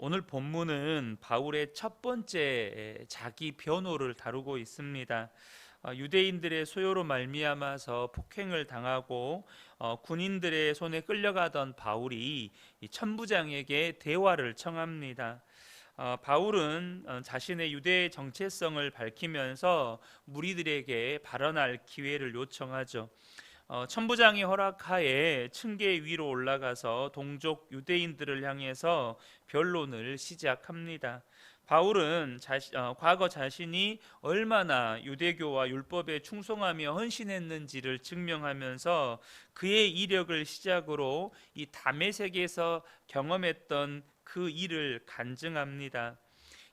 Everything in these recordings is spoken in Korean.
오늘 본문은 바울의 첫 번째 자기 변호를 다루고 있습니다. 유대인들의 소요로 말미암아서 폭행을 당하고 군인들의 손에 끌려가던 바울이 이 천부장에게 대화를 청합니다. 바울은 자신의 유대 정체성을 밝히면서 무리들에게 발언할 기회를 요청하죠. 천부장의 허락하에 층계 위로 올라가서 동족 유대인들을 향해서 변론을 시작합니다. 바울은 과거 자신이 얼마나 유대교와 율법에 충성하며 헌신했는지를 증명하면서 그의 이력을 시작으로 이 다메섹에서 경험했던 그 일을 간증합니다.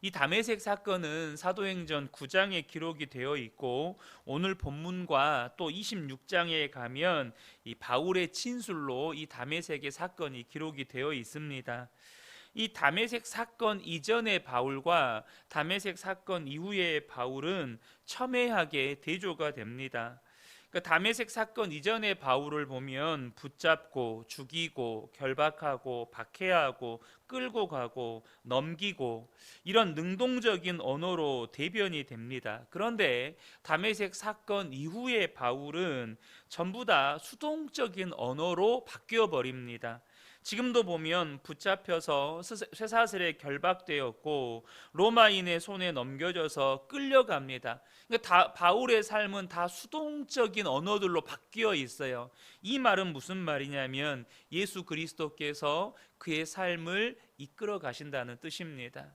이 다메섹 사건은 사도행전 9장에 기록이 되어 있고 오늘 본문과 또 26장에 가면 이 바울의 진술로 이 다메섹의 사건이 기록이 되어 있습니다. 이 다메섹 사건 이전의 바울과 다메섹 사건 이후의 바울은 첨예하게 대조가 됩니다. 다메섹 사건 이전의 바울을 보면 붙잡고 죽이고 결박하고 박해하고 끌고 가고 넘기고 이런 능동적인 언어로 대변이 됩니다. 그런데 다메섹 사건 이후의 바울은 전부 다 수동적인 언어로 바뀌어 버립니다. 지금도 보면 붙잡혀서 쇠사슬에 결박되었고 로마인의 손에 넘겨져서 끌려갑니다. 그러니까 바울의 삶은 다 수동적인 언어들로 바뀌어 있어요. 이 말은 무슨 말이냐면 예수 그리스도께서 그의 삶을 이끌어 가신다는 뜻입니다.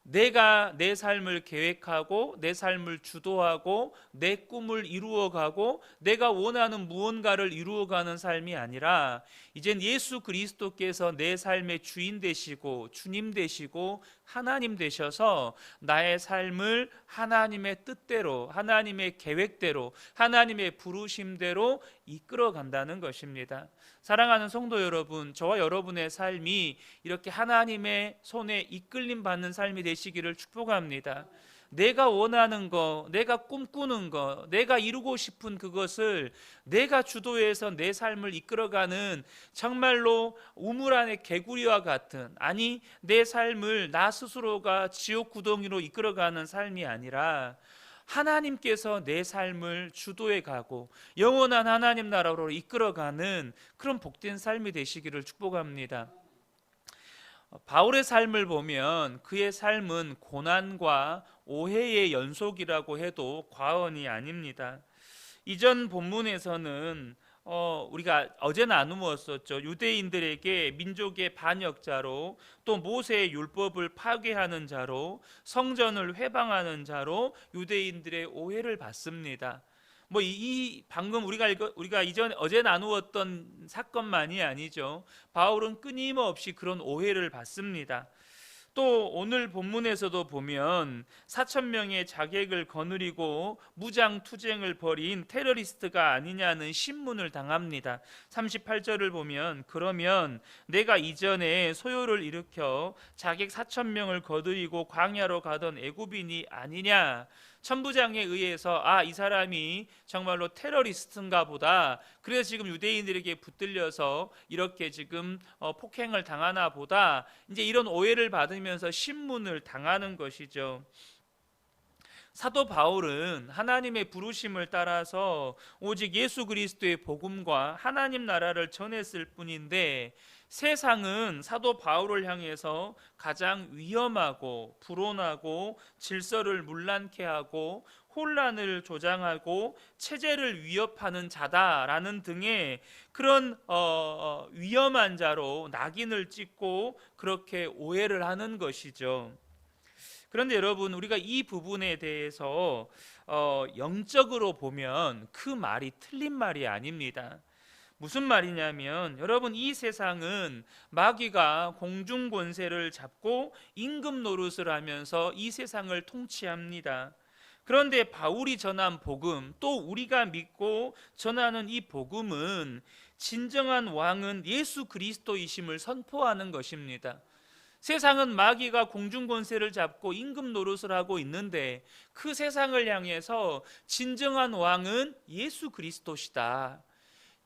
내가 내 삶을 계획하고 내 삶을 주도하고 내 꿈을 이루어가고 내가 원하는 무언가를 이루어가는 삶이 아니라 이젠 예수 그리스도께서 내 삶의 주인 되시고 주님 되시고 하나님 되셔서 나의 삶을 하나님의 뜻대로 하나님의 계획대로 하나님의 부르심대로 이끌어 간다는 것입니다. 사랑하는 성도 여러분, 저와 여러분의 삶이 이렇게 하나님의 손에 이끌림 받는 삶이 되시기를 축복합니다. 내가 원하는 거, 내가 꿈꾸는 거, 내가 이루고 싶은 그것을 내가 주도해서 내 삶을 이끌어가는 정말로 우물 안의 개구리와 같은, 아니 내 삶을 나 스스로가 지옥 구덩이로 이끌어가는 삶이 아니라 하나님께서 내 삶을 주도해 가고 영원한 하나님 나라로 이끌어가는 그런 복된 삶이 되시기를 축복합니다. 바울의 삶을 보면 그의 삶은 고난과 오해의 연속이라고 해도 과언이 아닙니다. 이전 본문에서는 우리가 어제 나누었었죠. 유대인들에게 민족의 반역자로 또 모세의 율법을 파괴하는 자로 성전을 회방하는 자로 유대인들의 오해를 받습니다. 방금 우리가 이전 어제 나누었던 사건만이 아니죠. 바울은 끊임없이 그런 오해를 받습니다. 또 오늘 본문에서도 보면 4천 명의 자객을 거느리고 무장투쟁을 벌인 테러리스트가 아니냐는 신문을 당합니다. 38절을 보면 그러면 내가 이전에 소요를 일으켜 자객 4천 명을 거느리고 광야로 가던 애굽인이 아니냐. 천부장에 의해서 이 사람이 정말로 테러리스트인가 보다. 그래서 지금 유대인들에게 붙들려서 이렇게 지금 폭행을 당하나 보다. 이제 이런 오해를 받으면서 신문을 당하는 것이죠. 사도 바울은 하나님의 부르심을 따라서 오직 예수 그리스도의 복음과 하나님 나라를 전했을 뿐인데 세상은 사도 바울을 향해서 가장 위험하고 불온하고 질서를 문란케 하고 혼란을 조장하고 체제를 위협하는 자다라는 등의 그런 위험한 자로 낙인을 찍고 그렇게 오해를 하는 것이죠. 그런데 여러분, 우리가 이 부분에 대해서 영적으로 보면 그 말이 틀린 말이 아닙니다. 무슨 말이냐면 여러분, 이 세상은 마귀가 공중 권세를 잡고 임금 노릇을 하면서 이 세상을 통치합니다. 그런데 바울이 전한 복음, 또 우리가 믿고 전하는 이 복음은 진정한 왕은 예수 그리스도이심을 선포하는 것입니다. 세상은 마귀가 공중 권세를 잡고 임금 노릇을 하고 있는데 그 세상을 향해서 진정한 왕은 예수 그리스도시다.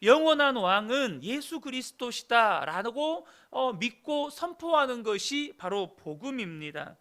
영원한 왕은 예수 그리스도시다라고 믿고 선포하는 것이 바로 복음입니다.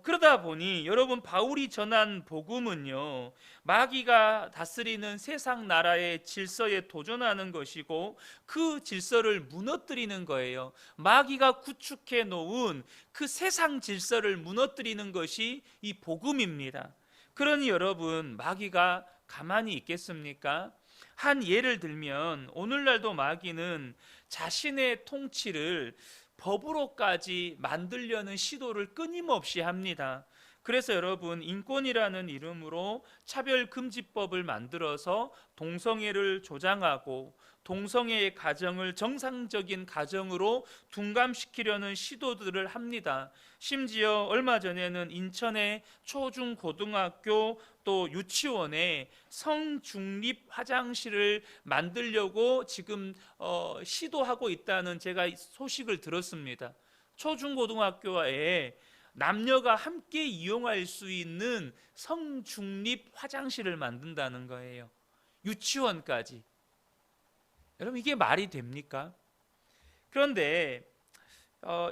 그러다 보니 여러분, 바울이 전한 복음은요, 마귀가 다스리는 세상 나라의 질서에 도전하는 것이고 그 질서를 무너뜨리는 거예요. 마귀가 구축해 놓은 그 세상 질서를 무너뜨리는 것이 이 복음입니다. 그러니 여러분, 마귀가 가만히 있겠습니까? 한 예를 들면, 오늘날도 마귀는 자신의 통치를 법으로까지 만들려는 시도를 끊임없이 합니다. 그래서 여러분, 인권이라는 이름으로 차별금지법을 만들어서 동성애를 조장하고 동성애의 가정을 정상적인 가정으로 둔감시키려는 시도들을 합니다. 심지어 얼마 전에는 인천의 초중고등학교 또 유치원에 성중립 화장실을 만들려고 지금 시도하고 있다는 제가 소식을 들었습니다. 초중고등학교에 남녀가 함께 이용할 수 있는 성중립 화장실을 만든다는 거예요. 유치원까지. 여러분, 이게 말이 됩니까? 그런데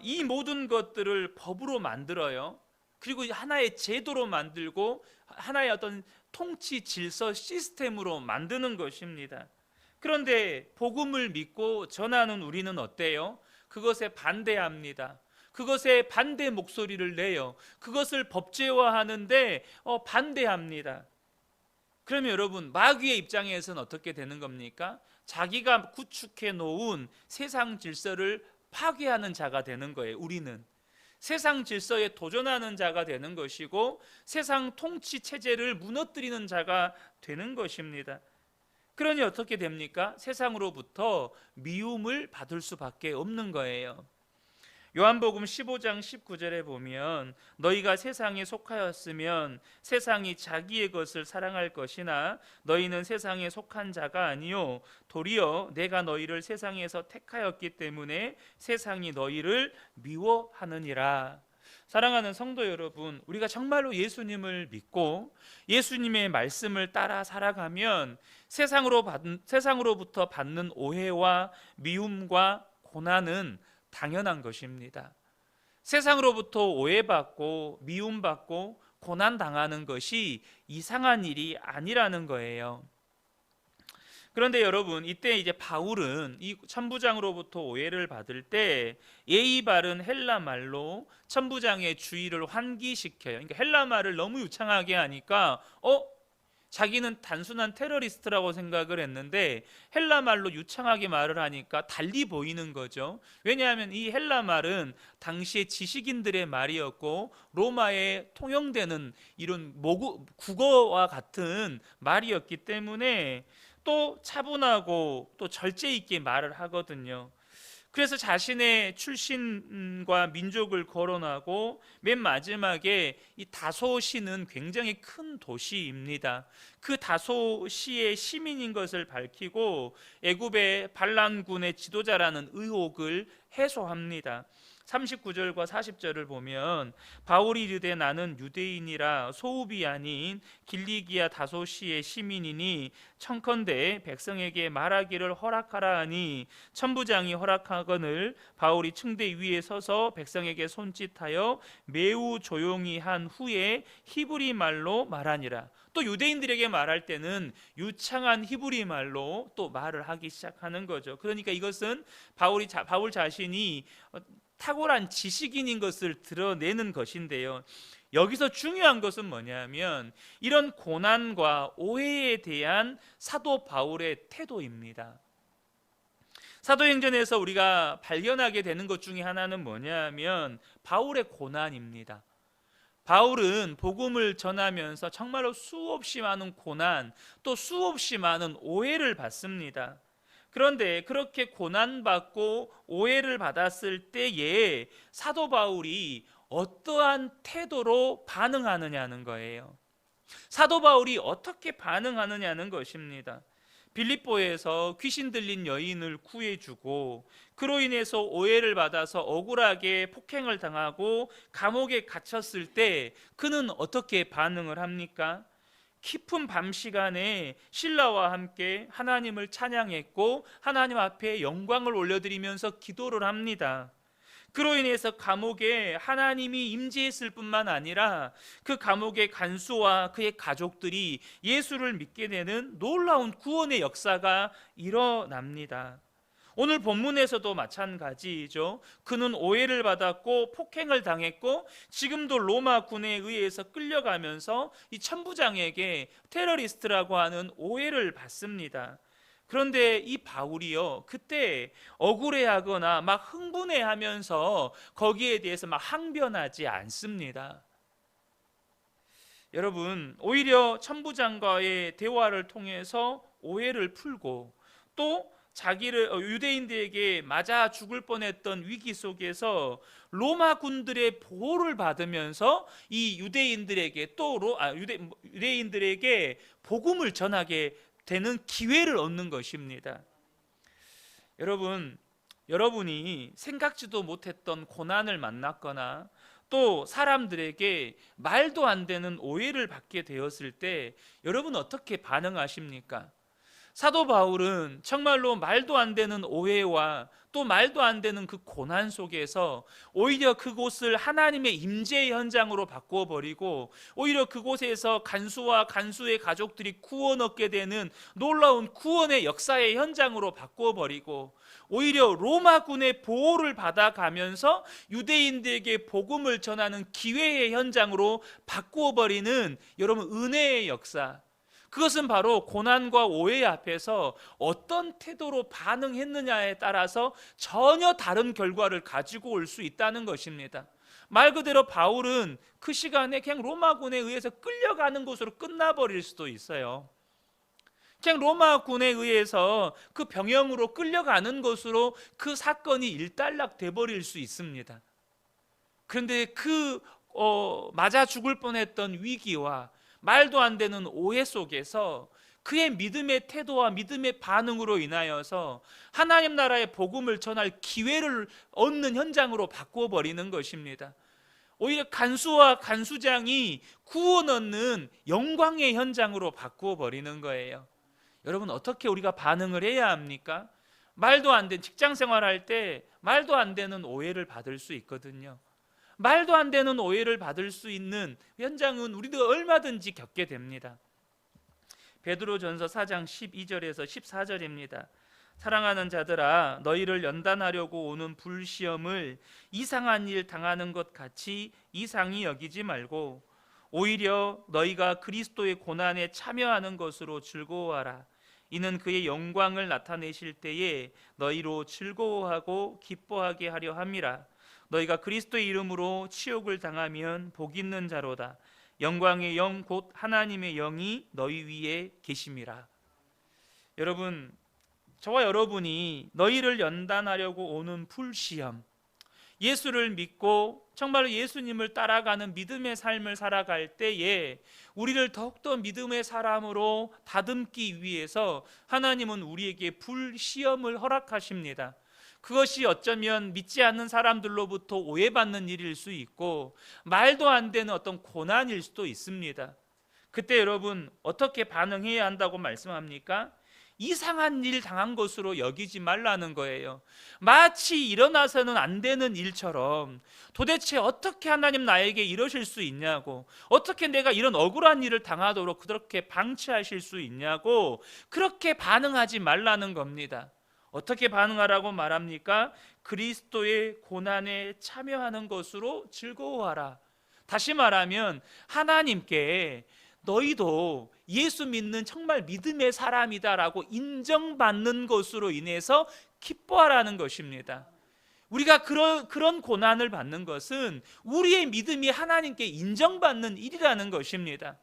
이 모든 것들을 법으로 만들어요. 그리고 하나의 제도로 만들고 하나의 어떤 통치 질서 시스템으로 만드는 것입니다. 그런데 복음을 믿고 전하는 우리는 어때요? 그것에 반대합니다. 그것에 반대 목소리를 내요. 그것을 법제화하는데 반대합니다. 그러면 여러분, 마귀의 입장에서는 어떻게 되는 겁니까? 자기가 구축해 놓은 세상 질서를 파괴하는 자가 되는 거예요. 우리는 세상 질서에 도전하는 자가 되는 것이고 세상 통치 체제를 무너뜨리는 자가 되는 것입니다. 그러니 어떻게 됩니까? 세상으로부터 미움을 받을 수밖에 없는 거예요. 요한복음 15장 19절에 보면, 너희가 세상에 속하였으면 세상이 자기의 것을 사랑할 것이나 너희는 세상에 속한 자가 아니요 도리어 내가 너희를 세상에서 택하였기 때문에 세상이 너희를 미워하느니라. 사랑하는 성도 여러분, 우리가 정말로 예수님을 믿고 예수님의 말씀을 따라 살아가면 세상으로부터 받는 오해와 미움과 고난은 당연한 것입니다. 세상으로부터 오해받고 미움받고 고난당하는 것이 이상한 일이 아니라는 거예요. 그런데 여러분, 이때 이제 바울은 이 천부장으로부터 오해를 받을 때 예의 바른 헬라 말로 천부장의 주의를 환기시켜요. 그러니까 헬라 말을 너무 유창하게 하니까 자기는 단순한 테러리스트라고 생각을 했는데 헬라 말로 유창하게 말을 하니까 달리 보이는 거죠. 왜냐하면 이 헬라 말은 당시의 지식인들의 말이었고 로마에 통용되는 이런 국어와 같은 말이었기 때문에 또 차분하고 또 절제 있게 말을 하거든요. 그래서 자신의 출신과 민족을 거론하고 맨 마지막에 이 다소시는 굉장히 큰 도시입니다. 그 다소시의 시민인 것을 밝히고 애굽의 반란군의 지도자라는 의혹을 해소합니다. 39절과 40절을 보면, 바울이 이르되 나는 유대인이라 소읍이 아닌 길리기아 다소시의 시민이니 청컨대 백성에게 말하기를 허락하라 하니 천부장이 허락하거늘 바울이 층대 위에 서서 백성에게 손짓하여 매우 조용히 한 후에 히브리 말로 말하니라. 또 유대인들에게 말할 때는 유창한 히브리 말로 또 말을 하기 시작하는 거죠. 그러니까 이것은 바울 자신이 탁월한 지식인인 것을 드러내는 것인데요. 여기서 중요한 것은 뭐냐면 이런 고난과 오해에 대한 사도 바울의 태도입니다. 사도행전에서 우리가 발견하게 되는 것 중에 하나는 뭐냐면 바울의 고난입니다. 바울은 복음을 전하면서 정말로 수없이 많은 고난, 또 수없이 많은 오해를 받습니다. 그런데 그렇게 고난받고 오해를 받았을 때에 사도 바울이 어떠한 태도로 반응하느냐는 거예요. 사도 바울이 어떻게 반응하느냐는 것입니다. 빌립보에서 귀신 들린 여인을 구해주고 그로 인해서 오해를 받아서 억울하게 폭행을 당하고 감옥에 갇혔을 때 그는 어떻게 반응을 합니까? 깊은 밤 시간에 신라와 함께 하나님을 찬양했고 하나님 앞에 영광을 올려드리면서 기도를 합니다. 그로 인해서 감옥에 하나님이 임재했을 뿐만 아니라 그 감옥의 간수와 그의 가족들이 예수를 믿게 되는 놀라운 구원의 역사가 일어납니다. 오늘 본문에서도 마찬가지죠. 그는 오해를 받았고 폭행을 당했고 지금도 로마 군에 의해서 끌려가면서 이 천부장에게 테러리스트라고 하는 오해를 받습니다. 그런데 이 바울이요, 그때 억울해하거나 막 흥분해하면서 거기에 대해서 막 항변하지 않습니다. 여러분, 오히려 천부장과의 대화를 통해서 오해를 풀고 또 자기를 유대인들에게 맞아 죽을 뻔했던 위기 속에서 로마 군들의 보호를 받으면서 이 유대인들에게 유대인들에게 복음을 전하게 되는 기회를 얻는 것입니다. 여러분, 여러분이 생각지도 못했던 고난을 만났거나 또 사람들에게 말도 안 되는 오해를 받게 되었을 때 여러분 어떻게 반응하십니까? 사도 바울은 정말로 말도 안 되는 오해와 또 말도 안 되는 그 고난 속에서 오히려 그곳을 하나님의 임재의 현장으로 바꾸어 버리고 오히려 그곳에서 간수와 간수의 가족들이 구원 얻게 되는 놀라운 구원의 역사의 현장으로 바꾸어 버리고 오히려 로마군의 보호를 받아가면서 유대인들에게 복음을 전하는 기회의 현장으로 바꾸어 버리는 여러분 은혜의 역사, 그것은 바로 고난과 오해 앞에서 어떤 태도로 반응했느냐에 따라서 전혀 다른 결과를 가지고 올 수 있다는 것입니다. 말 그대로 바울은 그 시간에 그냥 로마군에 의해서 끌려가는 것으로 끝나버릴 수도 있어요. 그냥 로마군에 의해서 그 병영으로 끌려가는 것으로 그 사건이 일단락 돼버릴 수 있습니다. 그런데 그 맞아 죽을 뻔했던 위기와 말도 안 되는 오해 속에서 그의 믿음의 태도와 믿음의 반응으로 인하여서 하나님 나라의 복음을 전할 기회를 얻는 현장으로 바꾸어 버리는 것입니다. 오히려 간수와 간수장이 구원 얻는 영광의 현장으로 바꾸어 버리는 거예요. 여러분 어떻게 우리가 반응을 해야 합니까? 말도 안 되는 직장 생활할 때 말도 안 되는 오해를 받을 수 있거든요. 말도 안 되는 오해를 받을 수 있는 현장은 우리도 얼마든지 겪게 됩니다. 베드로전서 4장 12절에서 14절입니다. 사랑하는 자들아, 너희를 연단하려고 오는 불시험을 이상한 일 당하는 것 같이 이상히 여기지 말고 오히려 너희가 그리스도의 고난에 참여하는 것으로 즐거워하라. 이는 그의 영광을 나타내실 때에 너희로 즐거워하고 기뻐하게 하려 함이라. 너희가 그리스도의 이름으로 치욕을 당하면 복 있는 자로다. 영광의 영 곧 하나님의 영이 너희 위에 계심이라. 여러분, 저와 여러분이 너희를 연단하려고 오는 불시험, 예수를 믿고 정말로 예수님을 따라가는 믿음의 삶을 살아갈 때에 우리를 더욱더 믿음의 사람으로 다듬기 위해서 하나님은 우리에게 불시험을 허락하십니다. 그것이 어쩌면 믿지 않는 사람들로부터 오해받는 일일 수 있고 말도 안 되는 어떤 고난일 수도 있습니다. 그때 여러분 어떻게 반응해야 한다고 말씀합니까? 이상한 일 당한 것으로 여기지 말라는 거예요. 마치 일어나서는 안 되는 일처럼 도대체 어떻게 하나님 나에게 이러실 수 있냐고, 어떻게 내가 이런 억울한 일을 당하도록 그렇게 방치하실 수 있냐고 그렇게 반응하지 말라는 겁니다. 어떻게 반응하라고 말합니까? 그리스도의 고난에 참여하는 것으로 즐거워하라. 다시 말하면 하나님께 너희도 예수 믿는 정말 믿음의 사람이다라고 인정받는 것으로 인해서 기뻐하라는 것입니다. 우리가 그런 고난을 받는 것은 우리의 믿음이 하나님께 인정받는 일이라는 것입니다.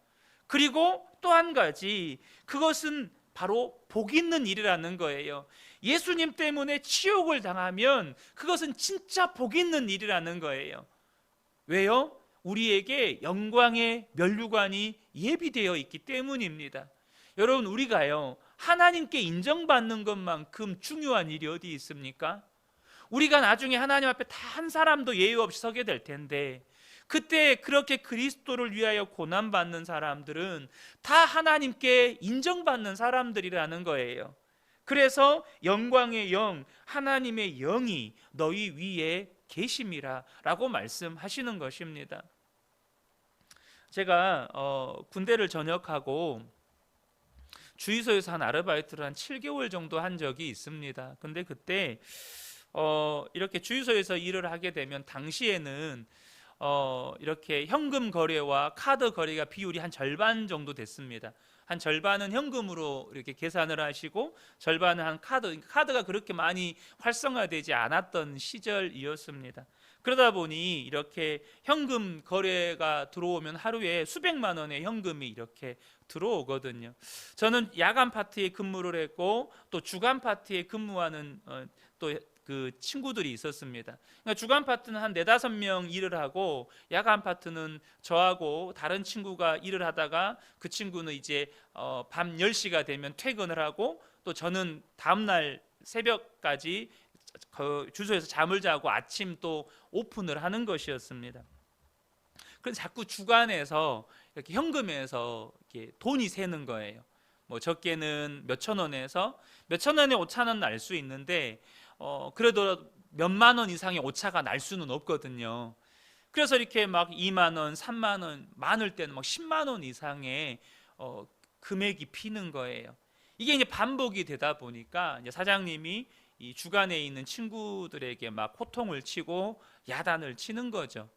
그리고 또 한 가지, 그것은 바로 복 있는 일이라는 거예요. 예수님 때문에 치욕을 당하면 그것은 진짜 복 있는 일이라는 거예요. 왜요? 우리에게 영광의 면류관이 예비되어 있기 때문입니다. 여러분, 우리가요 하나님께 인정받는 것만큼 중요한 일이 어디 있습니까? 우리가 나중에 하나님 앞에 다 한 사람도 예외 없이 서게 될 텐데 그때 그렇게 그리스도를 위하여 고난받는 사람들은 다 하나님께 인정받는 사람들이라는 거예요. 그래서 영광의 영, 하나님의 영이 너희 위에 계심이라 라고 말씀하시는 것입니다. 제가 군대를 전역하고 주유소에서 한 아르바이트를 한 7개월 정도 한 적이 있습니다. 근데 그때 이렇게 주유소에서 일을 하게 되면 당시에는 이렇게 현금 거래와 카드 거래가 비율이 한 절반 정도 됐습니다. 한 절반은 현금으로 이렇게 계산을 하시고 절반은 한 카드가 그렇게 많이 활성화되지 않았던 시절이었습니다. 그러다 보니 이렇게 현금 거래가 들어오면 하루에 수백만 원의 현금이 이렇게 들어오거든요. 저는 야간 파트에 근무를 했고 또 주간 파트에 근무하는 또 그 친구들이 있었습니다. 그러니까 주간 파트는 한 4-5명 일을 하고 야간 파트는 저하고 다른 친구가 일을 하다가 그 친구는 이제 밤 10시가 되면 퇴근을 하고 또 저는 다음날 새벽까지 그 주소에서 잠을 자고 아침 또 오픈을 하는 것이었습니다. 그래서 자꾸 주간에서 이렇게 현금에서 이렇게 돈이 새는 거예요. 뭐 적게는 몇천 원에서 몇천 원에 오차는 날 수 있는데 그래도 몇만 원 이상의 오차가 날 수는 없거든요. 그래서 이렇게 막 2만 원, 3만 원, 많을 때는 막 10만 원 이상의 금액이 피는 거예요. 이게 이제 반복이 되다 보니까 이제 사장님이 이 주간에 있는 친구들에게 막 호통을 치고 야단을 치는 거죠.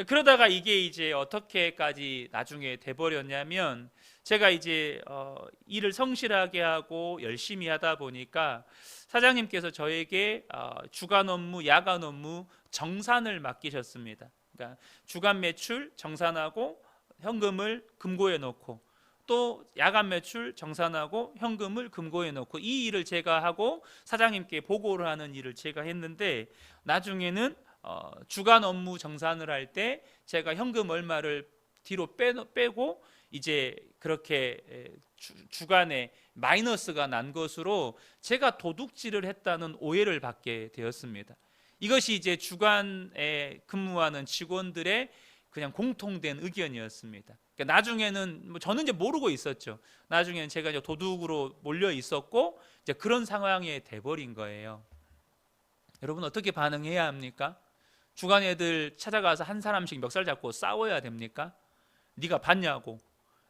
그러다가 이게 이제 어떻게까지 나중에 돼버렸냐면 제가 이제 일을 성실하게 하고 열심히 하다 보니까 사장님께서 저에게 주간 업무, 야간 업무 정산을 맡기셨습니다. 그러니까 주간 매출 정산하고 현금을 금고에 넣고 또 야간 매출 정산하고 현금을 금고에 넣고 이 일을 제가 하고 사장님께 보고를 하는 일을 제가 했는데 나중에는 주간 업무 정산을 할 때 제가 현금 얼마를 뒤로 빼고 이제 그렇게 주간에 마이너스가 난 것으로 제가 도둑질을 했다는 오해를 받게 되었습니다. 이것이 이제 주간에 근무하는 직원들의 그냥 공통된 의견이었습니다. 그러니까 나중에는 저는 이제 모르고 있었죠. 나중에는 제가 이제 도둑으로 몰려 있었고 이제 그런 상황에 돼버린 거예요. 여러분 어떻게 반응해야 합니까? 주간 애들 찾아가서 한 사람씩 멱살 잡고 싸워야 됩니까? 네가 봤냐고,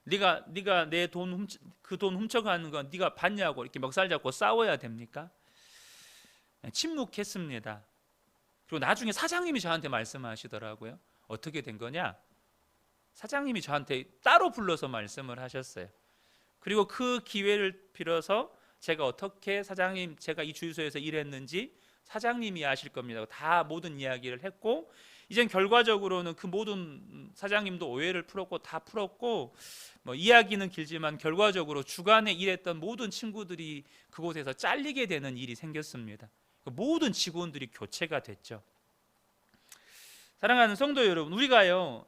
네가 내 돈 그 돈 훔쳐가는 건 네가 봤냐고 이렇게 멱살 잡고 싸워야 됩니까? 침묵했습니다. 그리고 나중에 사장님이 저한테 말씀하시더라고요. 어떻게 된 거냐? 사장님이 저한테 따로 불러서 말씀을 하셨어요. 그리고 그 기회를 빌어서 제가 어떻게 사장님 제가 이 주유소에서 일했는지 사장님이 아실 겁니다. 다 모든 이야기를 했고 이젠 결과적으로는 그 모든 사장님도 오해를 풀었고 다 풀었고 뭐 이야기는 길지만 결과적으로 주간에 일했던 모든 친구들이 그곳에서 잘리게 되는 일이 생겼습니다. 모든 직원들이 교체가 됐죠. 사랑하는 성도 여러분, 우리가요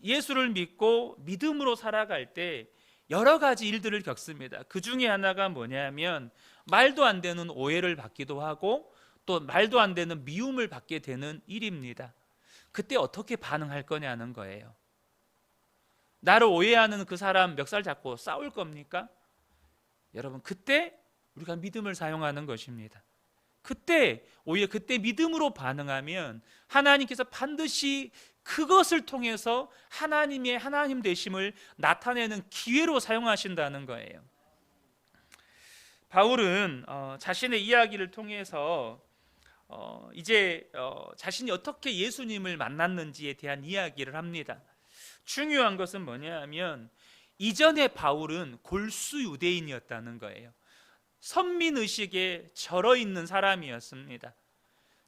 예수를 믿고 믿음으로 살아갈 때 여러 가지 일들을 겪습니다. 그 중에 하나가 뭐냐면 말도 안 되는 오해를 받기도 하고 또 말도 안 되는 미움을 받게 되는 일입니다. 그때 어떻게 반응할 거냐는 거예요. 나를 오해하는 그 사람 멱살 잡고 싸울 겁니까? 여러분 그때 우리가 믿음을 사용하는 것입니다. 그때 오히려 그때 믿음으로 반응하면 하나님께서 반드시 그것을 통해서 하나님의 하나님 되심을 나타내는 기회로 사용하신다는 거예요. 바울은 자신의 이야기를 통해서 이제 자신이 어떻게 예수님을 만났는지에 대한 이야기를 합니다. 중요한 것은 뭐냐면 이전에 바울은 골수 유대인이었다는 거예요. 선민의식에 절어있는 사람이었습니다.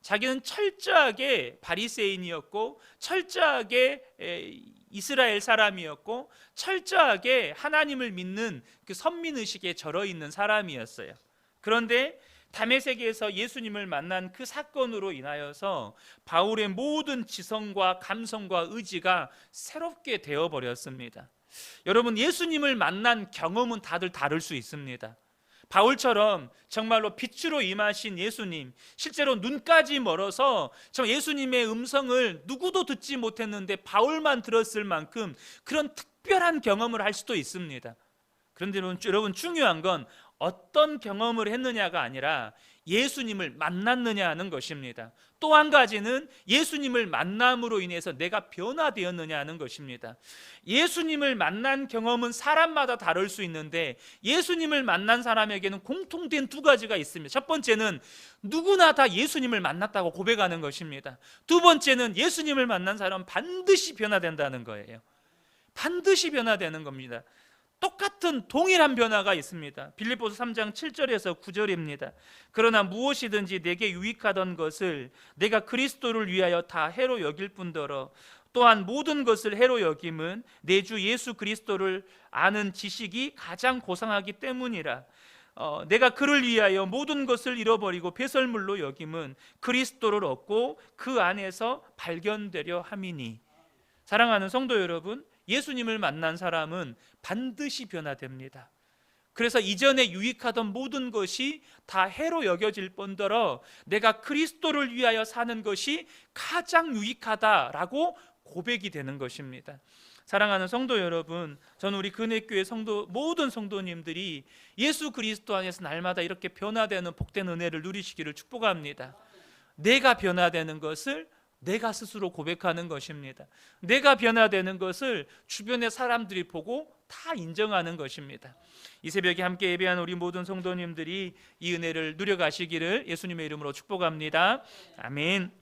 자기는 철저하게 바리새인이었고 철저하게 이스라엘 사람이었고 철저하게 하나님을 믿는 그 선민의식에 절어있는 사람이었어요. 그런데 다메섹에서 예수님을 만난 그 사건으로 인하여서 바울의 모든 지성과 감성과 의지가 새롭게 되어버렸습니다. 여러분 예수님을 만난 경험은 다들 다를 수 있습니다. 바울처럼 정말로 빛으로 임하신 예수님, 실제로 눈까지 멀어서 예수님의 음성을 누구도 듣지 못했는데 바울만 들었을 만큼 그런 특별한 경험을 할 수도 있습니다. 그런데 여러분, 중요한 건 어떤 경험을 했느냐가 아니라 예수님을 만났느냐 하는 것입니다. 또 한 가지는 예수님을 만남으로 인해서 내가 변화되었느냐 하는 것입니다. 예수님을 만난 경험은 사람마다 다를 수 있는데 예수님을 만난 사람에게는 공통된 두 가지가 있습니다. 첫 번째는 누구나 다 예수님을 만났다고 고백하는 것입니다. 두 번째는 예수님을 만난 사람은 반드시 변화된다는 거예요. 반드시 변화되는 겁니다. 똑같은 동일한 변화가 있습니다. 빌립보서 3장 7절에서 9절입니다. 그러나 무엇이든지 내게 유익하던 것을 내가 그리스도를 위하여 다 해로 여길 뿐더러 또한 모든 것을 해로 여김은 내 주 예수 그리스도를 아는 지식이 가장 고상하기 때문이라. 내가 그를 위하여 모든 것을 잃어버리고 배설물로 여김은 그리스도를 얻고 그 안에서 발견되려 함이니. 사랑하는 성도 여러분, 예수님을 만난 사람은 반드시 변화됩니다. 그래서 이전에 유익하던 모든 것이 다 해로 여겨질 뿐더러 내가 그리스도를 위하여 사는 것이 가장 유익하다라고 고백이 되는 것입니다. 사랑하는 성도 여러분, 저는 우리 근혜교회 모든 성도님들이 예수 그리스도 안에서 날마다 이렇게 변화되는 복된 은혜를 누리시기를 축복합니다. 내가 변화되는 것을 내가 스스로 고백하는 것입니다. 내가 변화되는 것을 주변의 사람들이 보고 다 인정하는 것입니다. 이 새벽에 함께 예배한 우리 모든 성도님들이 이 은혜를 누려가시기를 예수님의 이름으로 축복합니다. 아멘.